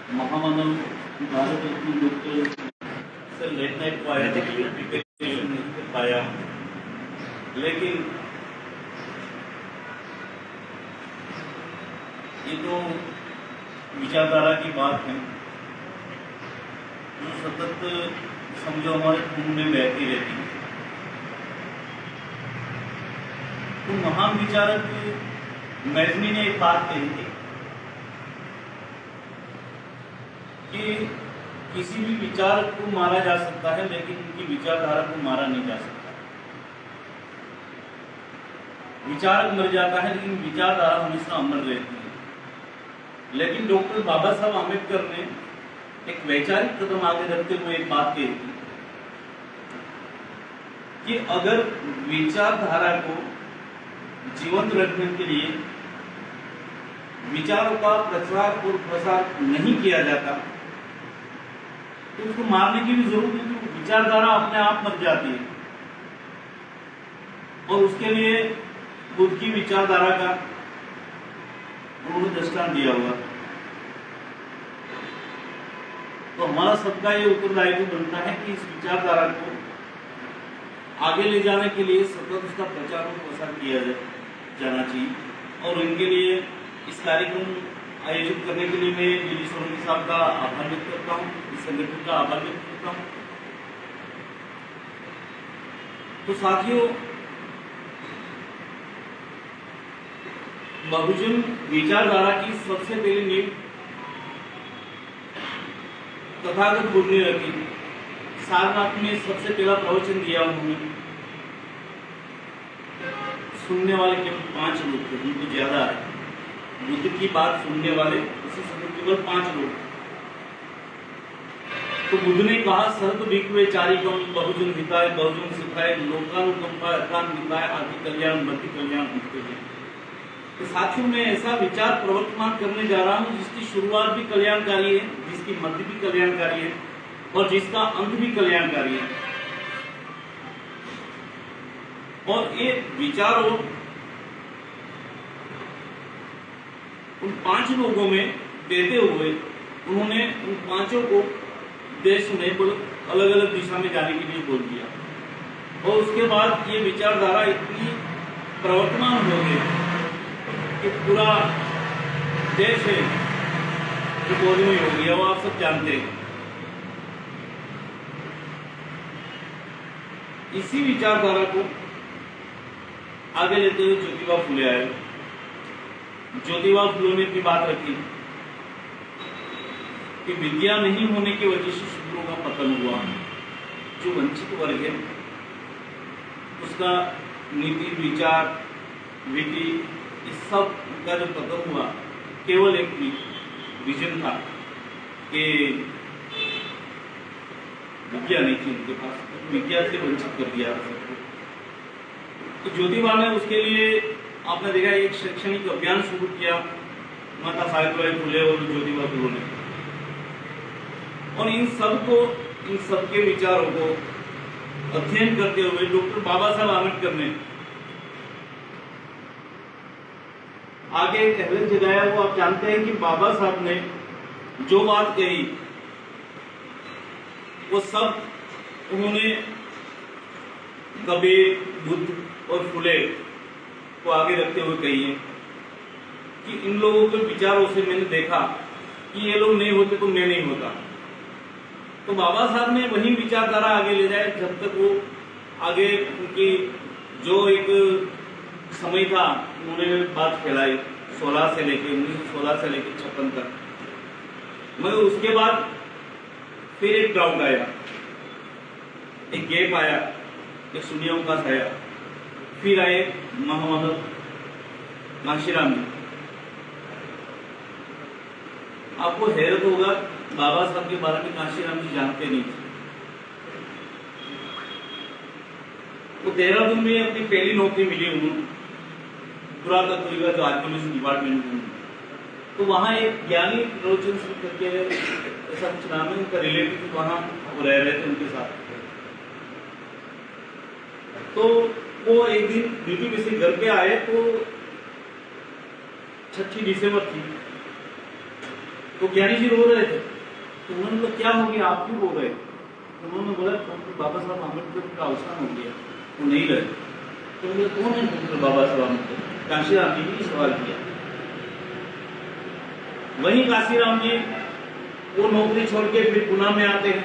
महामानव Bharat Ratna doctor sir late night को आया था कि प्रिपरेशन नहीं कर पाया, लेकिन ये तो विचारधारा की बात है जो सतत समझो हमारे खून में बहती रहती है। तो महान विचारक मैजनी ने एक बात कही थी कि किसी भी विचारक को मारा जा सकता है लेकिन उनकी विचारधारा को मारा नहीं जा सकता। विचारक मर जाता है लेकिन विचारधारा हमेशा अमर रहती है। लेकिन डॉक्टर बाबा साहब आम्बेडकर ने एक वैचारिक कदम आगे रखते हुए एक बात कही थी कि अगर विचारधारा को जीवंत रखने के लिए विचारों का प्रचार और प्रसार नहीं किया जाता तो उसको मारने की भी जरूरत नहीं, तो विचारधारा अपने आप मर जाती है। और उसके लिए खुद की विचारधारा का उन्होंने दृष्टांत दिया हुआ। तो हमारा सबका ये उत्तरदायित्व बनता है कि इस विचारधारा को आगे ले जाने के लिए सतत उसका प्रचार और प्रसार किया जाना चाहिए। और इनके लिए इस कार्यक्रम आयोजित करने के लिए मैं डी सोलंकी साहब का आभार व्यक्त करता हूँ, इस संगठन का आभार व्यक्त करता हूँ। तो साथियों, बहुजन विचारधारा की सबसे पहली नींव तथागत गुरु ने रखी। सारनाथ में सबसे पहला प्रवचन दिया उन्होंने। सुनने वाले केवल 5 लोग थे, उनको ज्यादा है। बुद्ध की बात सुनने वाले उसी समय केवल 5 लोग। तो बुद्ध ने कहा सर्व भिक्खवे चारिकम बहुजन हिताय बहुजन सुखाय लोकानुकंपा निताय आदि कल्याण मति कल्याण मुक्ति। तो साथियों, मैं ऐसा विचार प्रवर्तमान करने जा रहा हूँ जिसकी शुरुआत भी कल्याणकारी है, जिसकी मध्य भी कल्याणकारी है और जिसका अंत भी कल्याणकारी है। और ये विचारों उन 5 लोगों में देते हुए उन्होंने उन 5 को देश में अलग अलग दिशा में जाने के लिए बोल दिया। और उसके बाद ये विचारधारा इतनी प्रवर्तमान हो गई कि पूरा देश है जो बोधमय हो गया, वो आप सब जानते हैं। इसी विचारधारा को आगे लेते हुए ज्योतिबा फुले आए। ज्योतिबा फुले ने अपनी बात रखी कि विद्या नहीं होने की वजह से शूद्रों का पतन हुआ। जो वंचित वर्ग है उसका नीति विचार विधि इस सब का जो पतन हुआ केवल एक विजन था कि विद्या नहीं थी उनके पास, विद्या से वंचित कर दिया सबको। तो ज्योतिबा ने उसके लिए आपने देखा एक शैक्षणिक अभियान शुरू किया, माता सावित्रीबाई फुले और ज्योतिबा फुले ने। और इन सबके विचारों को अध्ययन करते हुए डॉक्टर बाबा साहब आम्बेडकर ने आगे एक एवरेज जगाया। वो आप जानते हैं कि बाबा साहब ने जो बात कही वो सब उन्होंने कबीर, बुद्ध और फुले को आगे रखते हुए कही है कि इन लोगों के विचारों से मैंने देखा कि ये लोग नहीं होते तो मैं नहीं होता। तो बाबा साहब ने वही विचारधारा आगे ले जाए जब तक वो आगे उनकी जो एक समय था उन्होंने बात फैलाई 1916 से लेकर 56 तक। मगर उसके बाद फिर एक ड्राउट आया, एक गैप आया, एक शून्यावकाश आया। फिर आए महामानव कांशीराम जी। आपको हैरत होगा बाबा साहब के बारे में कांशीराम जी जानते नहीं थे। तो देहरादून में अपनी पहली नौकरी मिली उन्होंने, पुरातत्व का जो आर्कियोलॉजी डिपार्टमेंट में। तो वहाँ एक ज्ञानी प्रवचन करके ऐसा कुछ नाम है उनका रिलेटिव, वहाँ वो रह रहे थे उनके साथ। तो वो एक दिन ड्यूटी में से घर पे आए तो 6 दिसंबर थी। तो ज्ञानी जी रो रहे थे। तो उन्होंने बोला क्या हो गया, आप क्यों रो रहे? तो उन्होंने बोला बाबा साहब आम्बेडकर का अवसान हो गया, वो नहीं रहे। तो बोले कौन है डॉक्टर बाबा साहब आम्बेडकर? काशीराम जी ने सवाल किया। वही काशीराम जी वो नौकरी छोड़ के फिर पुणे में आते हैं,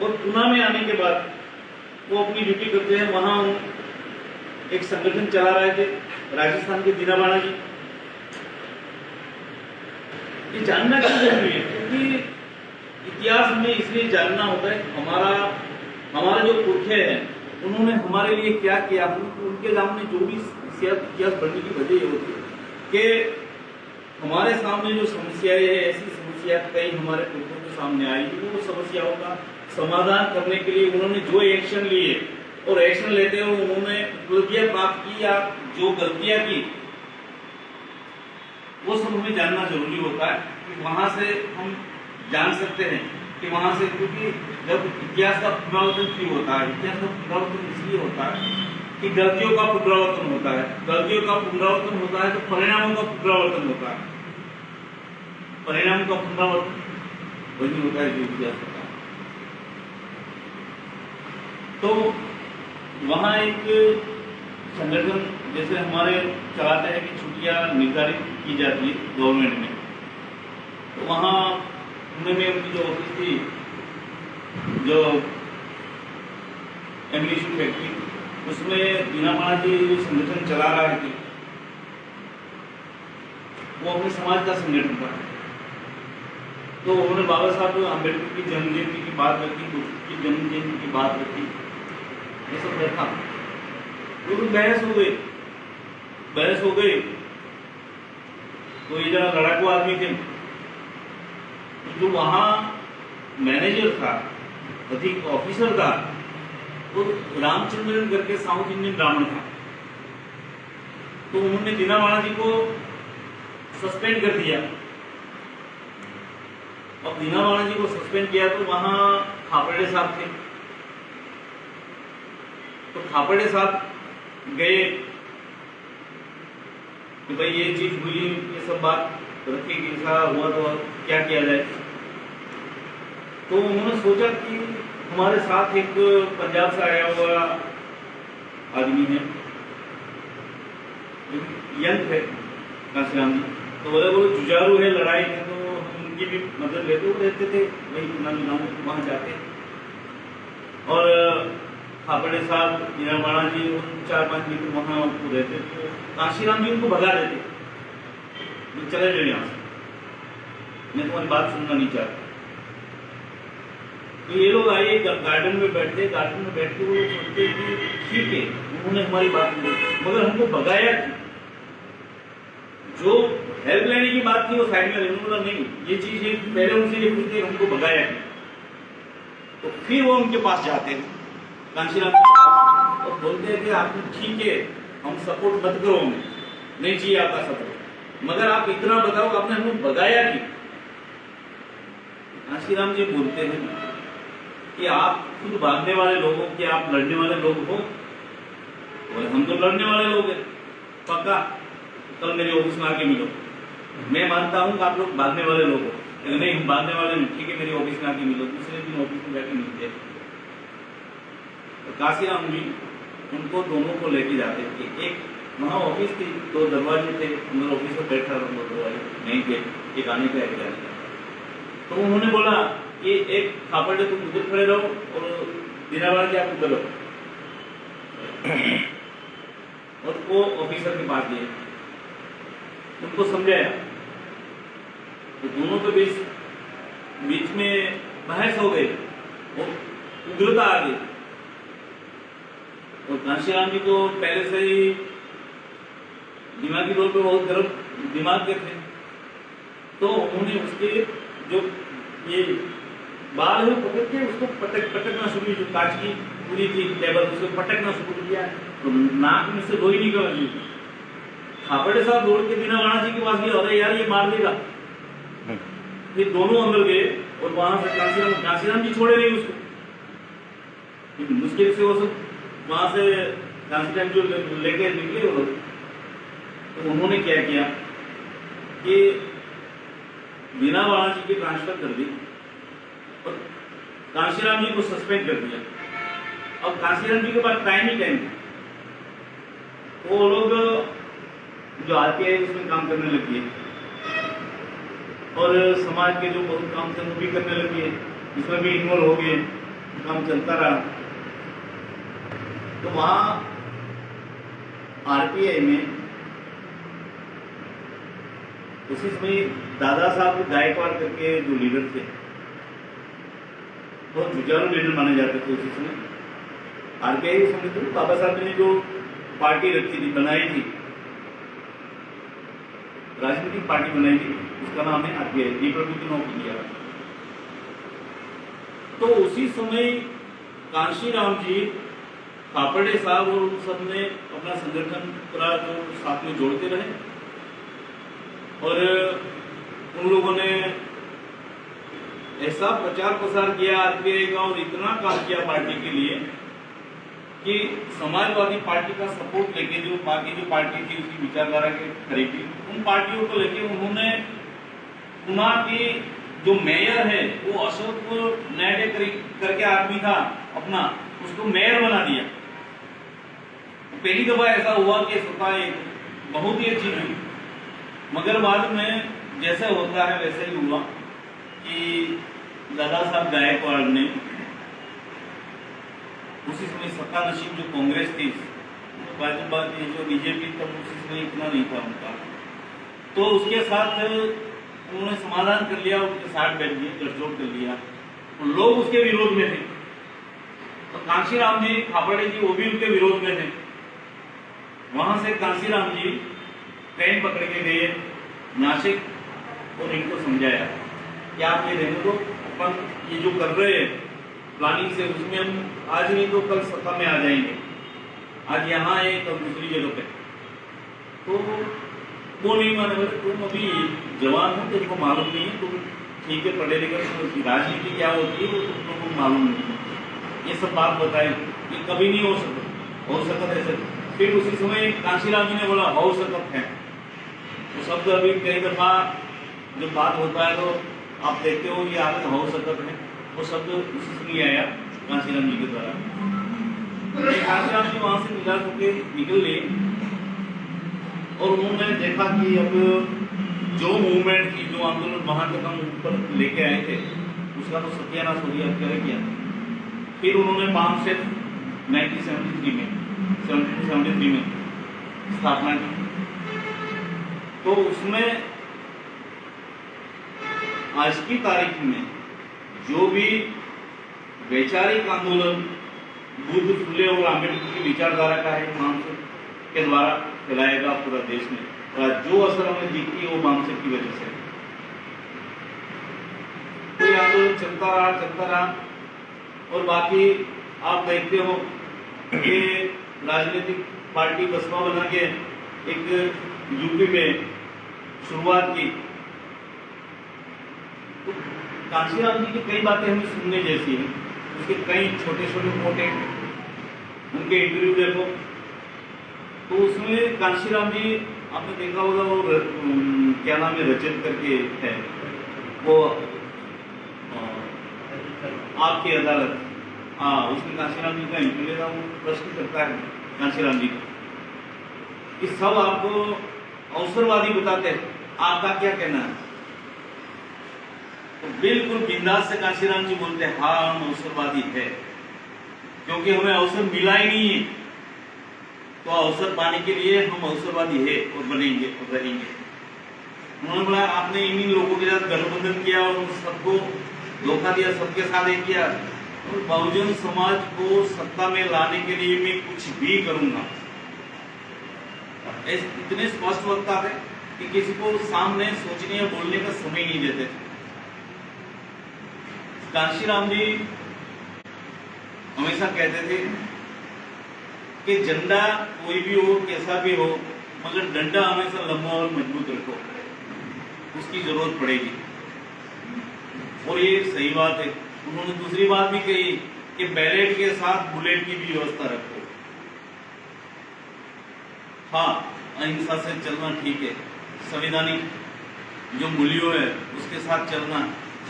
और पुणे में आने के बाद वो अपनी ड्यूटी करते हैं। वहां एक संगठन चला रहे थे राजस्थान के दीनाबाड़ा जी। ये जानना क्यों जरूरी है? क्योंकि इतिहास में इसलिए जानना होता है। हमारा जो पुरखे हैं उन्होंने हमारे लिए क्या किया, उनके सामने जो भी इतिहास पढ़ने की वजह ये होती है कि हमारे सामने जो समस्याएं है, ऐसी समस्या कई हमारे पुरखों के सामने आई, वो समस्याओं का समाधान करने के लिए उन्होंने जो एक्शन लिए और एक्शन लेते हुए उन्होंने उपलब्धियां प्राप्त की या जो गलतियां की, वो सब हमें जानना जरूरी होता है। कि वहां से हम जान सकते हैं कि वहां से, क्योंकि जब इतिहास का पुनरावर्तन क्यों होता है, इतिहास का पुनरावर्तन इसलिए होता है कि गलतियों का पुनरावर्तन होता है। गलतियों का पुनरावर्तन होता है तो परिणामों का पुनरावर्तन होता है। परिणाम का पुनरावर्तन वही होता है जो इतिहास होता है। तो वहाँ एक संगठन जैसे हमारे चलाते हैं कि छुट्टियां निर्धारित की जाती है गवर्नमेंट में, तो वहाँ पुणे में उनकी जो ऑफिस थी, जो एम्यूनिशन फैक्ट्री, उसमें दीनाबाड़ा जी संगठन चला रहे थे। वो अपने समाज का संगठन था। तो उन्होंने बाबा साहब आम्बेडकर की जन्म जयंती की बात रखी, की जन्म जयंती की बात रखी, ये सब रखा। वो तो बहस हो गई। तो ये जरा लड़ाकू आदमी थे, जो वहां मैनेजर था, अधिक ऑफिसर था, तो रामचंद्रन करके साउथ इंडियन ब्राह्मण था। तो उन्होंने दीनाबाड़ा जी को सस्पेंड कर दिया। अब दीनाबाड़ा जी को सस्पेंड किया तो वहां खापर्डे साहब थे। तो खापर्डे साहब गए कि भाई ये चीज हुई, ये सब बात रखी कि ऐसा हुआ तो क्या किया जाए। तो उन्होंने सोचा कि हमारे साथ एक पंजाब से आया हुआ आदमी है, यंग है काशीराम जी, तो बोले जुझारू है, लड़ाई है, तो हम उनकी भी मदद लेते हुए रहते थे वही वहां जाते। और खापर्डे साहब, दीनाबाड़ा जी, 4-5 दिन वहां रहते थे। काशीराम जी उनको भगा देते, चले जाओ यहाँ से, मैं तुम्हारी बात सुनना नहीं चाहता। तो ये लोग आए गार्डन में बैठते, गार्डन में बैठ के वो लोग सोचते कि ठीक है उन्होंने हमारी बात नहीं, मगर हमको भगाया क्यों? जो हेल्प लेने की बात थी वो साइड में, उन्होंने नहीं ये चीज है, पहले उनसे ये पूछते हमको भगाया क्यों। तो फिर वो उनके पास जाते हैं, कांशीराम के पास, और बोलते हैं कि आपने ठीक है, हम सपोर्ट मत करो, हमें नहीं चाहिए आपका सपोर्ट, मगर आप इतना बताओ आपने हमें भगाया क्यों। कांशीराम जी बोलते हैं कि आप खुद भागने वाले लोग हो कि आप लड़ने वाले लोग हो? बोले हम तो लड़ने वाले लोग हैं, पक्का कल मेरे ऑफिस में आके मिलो। मैं मानता हूँ कि आप लोग भागने वाले लोग हो, लेकिन नहीं हम भागने वाले नहीं, ठीक है मेरे ऑफिस में आके मिलो। दूसरे दिन ऑफिस में जाके मिलते। तो काशीराम जी उनको दोनों को लेके जाते थे। एक वहाँ ऑफिस थी, 2 दरवाजे थे, अंदर ऑफिस में बैठा रहा, 2 दरवाजे नहीं थे, एक आने का एक जाने का। तो उन्होंने बोला कि एक खापर्डे तुम उधर खड़े रहो और दीनाबाड़ा जी आप उधर रहो, और वो ऑफिसर के पास गए, उनको समझाया। तो दोनों के बीच में बहस हो गई और उग्रता आ गई। और कांशीराम जी को पहले से ही दिमागी तौर पे बहुत गर्म दिमाग के थे, तो उन्होंने उसके जो ये बाल है पकड़ के उसको पटकना शुरू किया। जो कांच की पूरी थी टेबल, उसको पटकना शुरू किया, तो नाक में से लोही निकल रही। खापर्डे साहब दौड़ के दीनाबाड़ा जी के पास गए, अरे यार ये मार देगा। फिर दोनों अंदर गए और वहां से कांशीराम जी छोड़े नहीं उसको, मुश्किल से वो सब वहां से कांशीराम जो लेके निकले वो लोग। तो उन्होंने क्या किया, कि मीना बालाजी की ट्रांसफर कर दी और कांशीराम जी को सस्पेंड कर दिया। अब कांशीराम जी के पास टाइम ही टाइम था, तो वो लोग जो आरपीआई उसमें काम करने लगी है और समाज के जो बहुत काम थे वो भी करने लगी है, इसमें भी इन्वॉल्व हो गए, काम चलता रहा। तो वहाँ आरपीआई में उसी समय दादा साहब गायकवाड़ करके जो लीडर थे, बहुत जुझारू लीडर माने जाते थे उसी समय। आरपीआई उस समय तो बाबा साहब ने जो पार्टी रखी थी, बनाई थी, राजनीतिक पार्टी बनाई थी, उसका नाम है आरपीआई, रिपब्लिकन ऑफ इंडिया। तो उसी समय कांशीराम जी, कापड़े साहब और उन सब ने अपना संगठन पूरा जो साथ में जोड़ते रहे और उन लोगों ने ऐसा प्रचार प्रसार किया आरपीआई का और इतना काम किया पार्टी के लिए कि समाजवादी पार्टी का सपोर्ट लेके जो बाकी जो पार्टी थी उसकी विचारधारा के खरीदी, उन पार्टियों को लेके उन्होंने पुणे की जो मेयर है वो अशोक नायडे करके आदमी था अपना, उसको मेयर बना दिया। पहली दफा ऐसा हुआ कि स्वतः एक बहुत ही अच्छी हुई, मगर बाद में जैसे होता है वैसे ही हुआ कि दादा साहब गायकवाड़ ने उसी समय सत्ता नशीब जो कांग्रेस थी, बात ये जो बीजेपी तब उसी समय इतना नहीं था उनका, तो उसके साथ उन्होंने समाधान कर लिया, उनके साथ बैठ गए, गठजोड़ कर लिया। तो लोग उसके विरोध में थे, तो कांशीराम जी, खापड़े जी वो भी उनके विरोध में थे। वहां से कांशीराम जी ट्रेन पकड़ के गए नासिक और इनको समझाया कि आप ये रहने दो, अपन ये जो कर रहे हैं प्लानिंग से, उसमें हम आज नहीं तो कल सत्ता में आ जाएंगे, आज यहाँ है कल दूसरी जगह पे। तो वो नहीं माने, बोले तुम अभी जवान हो, तुमको मालूम नहीं है, तुम ठीक है पढ़े लिखे, राजनीति क्या होती है वो तुमको मालूम नहीं है, ये सब बात बताए कि कभी नहीं हो सकता ऐसे। फिर उसी समय कांशीराम जी ने बोला हो सकता है, वो शब्द अभी कई दफा जब बात होता है तो आप देखते हो ये आगे हो सकता है, वो शब्द उसी समय आया कांशीराम जी के द्वारा। कांशीराम जी वहां से निराश होकर निकल लिए और उन्होंने देखा कि अब जो मूवमेंट थी, जो आंदोलन वहां तक हम ऊपर लेके आए थे, उसका तो सत्यानाश हो गया, क्या किया। फिर उन्होंने पाम से 1973 में स्थापना की। तो उसमें आज की तारीख में जो भी वैचारिक आंदोलन बुद्ध, फुले और अम्बेडकर की विचारधारा का है, मानसिक के द्वारा फैलाएगा पूरा देश में, और जो असर हमें दिखती है वो मानसिक की वजह से। तो ये आंदोलन चलता रहा और बाकी आप देखते हो कि राजनीतिक पार्टी बसपा बना के एक यूपी में शुरुआत की। तो कांशीराम जी की कई बातें हमें सुनने जैसी हैं, उसके कई छोटे मोटे उनके इंटरव्यू देखो, तो उसमें कांशीराम जी आपने देखा होगा, वो क्या नाम है, रचन करके है वो, आपकी अदालत, हाँ, उसमें कांशीराम जी का इंटरव्यू था, वो प्रश्न करता है कांशीराम जी कि सब आपको अवसरवादी बताते हैं, आपका क्या कहना है? तो बिल्कुल बिंदास से कांशीराम जी बोलते हैं हाँ हम अवसरवादी है, क्योंकि हमें अवसर मिला ही नहीं है, तो अवसर पाने के लिए हम अवसरवादी है और बनेंगे और रहेंगे। उन्होंने बोला आपने इन लोगों के साथ गठबंधन किया और सबको धोखा दिया, सबके साथ एक किया, और बहुजन समाज को सत्ता में लाने के लिए मैं कुछ भी करूंगा। इतने स्पष्ट वक्ता थे कि किसी को सामने सोचने या बोलने का समय नहीं देते थे। कांशीराम जी हमेशा कहते थे कि झंडा कोई भी हो, कैसा भी हो, मगर डंडा हमेशा लंबा और मजबूत रखो, उसकी जरूरत पड़ेगी। और ये सही बात है। उन्होंने दूसरी बात भी कही कि बैलेट के साथ बुलेट की भी व्यवस्था रखो। हाँ, अहिंसा से चलना ठीक है, संवैधानिक जो मूल्यों है उसके साथ चलना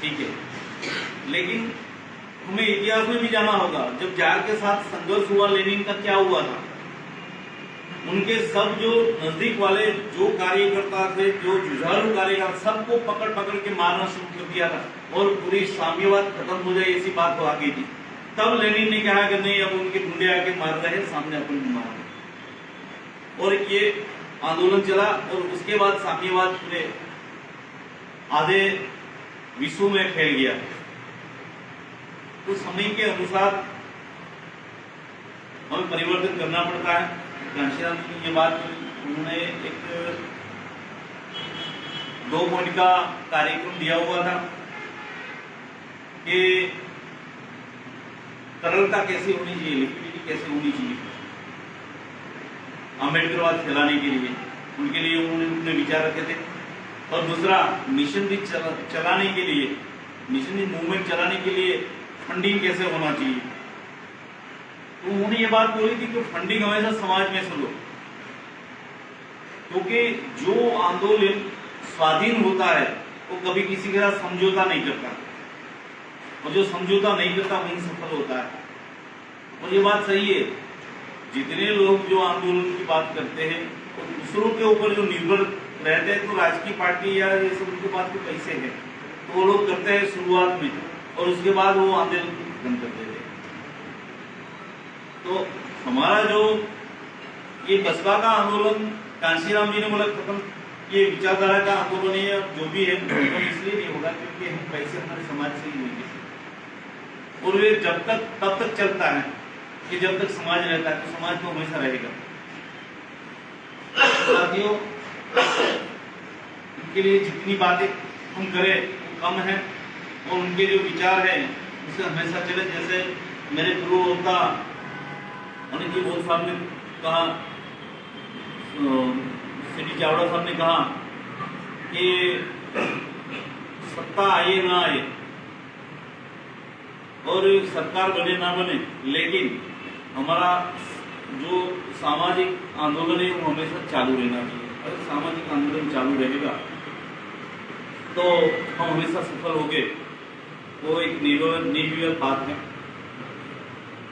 ठीक है, लेकिन हमें इतिहास में भी जाना होगा। जब जार के साथ संघर्ष हुआ, लेनिन का क्या हुआ था, उनके सब जो नजदीक वाले जो कार्यकर्ता थे, जो जुझारू कार्यकर्ता, सबको पकड़ पकड़ के मारना शुरू कर दिया था और पूरी साम्यवाद खत्म हो जाए ऐसी बात तो आ गई थी। तब लेनिन ने कहा कि नहीं, अब उनके गुंडे आके मार रहे हैं, सामने अपन भी मारेंगे, और ये आंदोलन चला। और उसके बाद साम्यवाद पूरे आधे विश्व में फैल गया। तो समय के अनुसार हमें परिवर्तन करना पड़ता है। घनश्याम जी ने ये बात, उन्होंने एक 2 पॉइंट का कार्यक्रम दिया हुआ था कि तरलता कैसे होनी चाहिए, लिक्विडिटी कैसे होनी चाहिए अम्बेडकरवाद फैलाने के लिए, उनके लिए उन्होंने विचार रखे थे। और दूसरा, मिशनरी चलाने के लिए, मिशनरी मूवमेंट चलाने के लिए फंडिंग कैसे होना चाहिए। तो उन्होंने ये बात बोली थी कि फंडिंग हमेशा समाज में से लो, क्योंकि जो आंदोलन स्वाधीन होता है वो कभी किसी के साथ समझौता नहीं करता, और जो समझौता नहीं करता वही सफल होता है। और ये बात सही है, जितने लोग जो आंदोलन की बात करते हैं और दूसरों के ऊपर जो निर्भर रहते हैं, तो राजकीय पार्टी या ये सब उनके पास के पैसे हैं, तो वो लोग करते हैं शुरुआत में, और उसके बाद वो आंदोलन खत्म कर देते हैं। तो हमारा जो ये बसपा का आंदोलन, कांशीराम जी ने बोला खत्म, ये विचारधारा का आंदोलन है, जो भी है तो इसलिए नहीं होगा क्योंकि हम पैसे हमारे समाज से ही लेंगे, और ये जब तक तब तक चलता है कि जब तक समाज रहता है, तो समाज तो हमेशा रहेगा। साथियों, उनके लिए जितनी बातें हम करें वो कम है, और उनके जो विचार है उससे हमेशा चले। जैसे मेरे पूर्व वक्ता अनिल जी बोध साहब ने कहा, सिटी चावड़ा साहब ने कहा कि सत्ता आए ना आए और सरकार बने ना बने, लेकिन हमारा जो सामाजिक आंदोलन है वो हमेशा चालू रहना चाहिए। अगर सामाजिक आंदोलन चालू रहेगा तो हम हमेशा सफल होंगे, वो एक निर्विवाद बात है।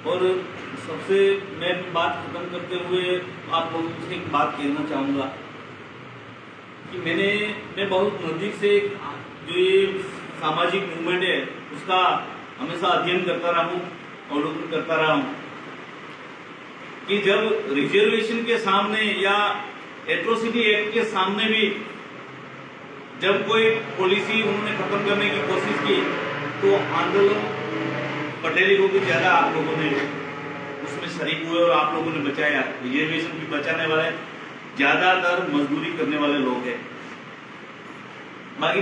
और सबसे मैं बात खत्म करते हुए आप लोगों से एक बात कहना चाहूँगा कि मैं बहुत नज़दीक से जो ये सामाजिक मूवमेंट है उसका हमेशा अध्ययन करता रहा हूँ, अवलोकन करता रहा हूँ कि जब रिजर्वेशन के सामने या एट्रोसिटी एक्ट के सामने भी जब कोई पॉलिसी उन्होंने खत्म करने की कोशिश की, तो आंदोलन पटेली को भी ज्यादा आप लोगों ने उसमें शरीक हुए और आप लोगों ने बचाया। रिजर्वेशन भी बचाने वाले ज्यादातर मजदूरी करने वाले लोग हैं। बाकी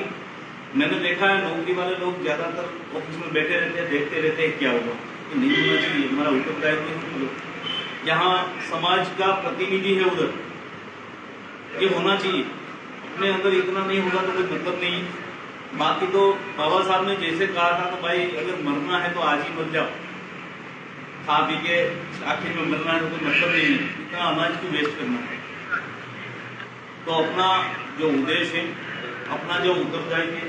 मैंने देखा है नौकरी वाले लोग ज्यादातर ऑफिस में बैठे रहते हैं, देखते रहते हैं क्या होगा, तो नहीं होना चाहिए। हमारा उत्तरदायित्व है, यहाँ समाज का प्रतिनिधि है, उधर ये होना चाहिए। अपने अंदर इतना नहीं होगा तो कोई मतलब नहीं। बाकी तो बाबा साहब ने जैसे कहा था, तो भाई अगर मरना है तो आज ही मर जाओ, खा पी के आखिर में मरना है तो कोई मतलब नहीं है, इतना अनाज क्यों वेस्ट करना है। तो अपना जो उद्देश्य है, अपना जो उत्तरदायित्व है,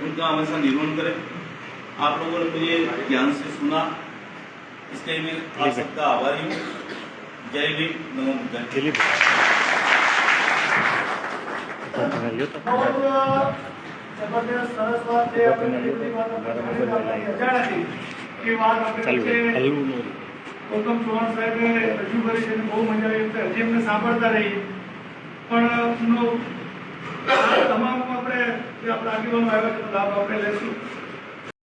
उनका हमेशा निर्वहन करें। आप लोगों ने मुझे ध्यान से सुना, इसलिए मैं आप सबका आभारी हूँ। जय भीम, नमो बुद्धाय। जबरदस्त सरस बात है। ગૌતમ ચૌહાણ સાહેબે રજૂ કરી છે, બહુ મજા આવી, હજી અમને સાંભળતા રહીએ, પણ તમામ આપણે જે આપણા આગેવાનો આવ્યા છે લાભ આપણે લઈશું।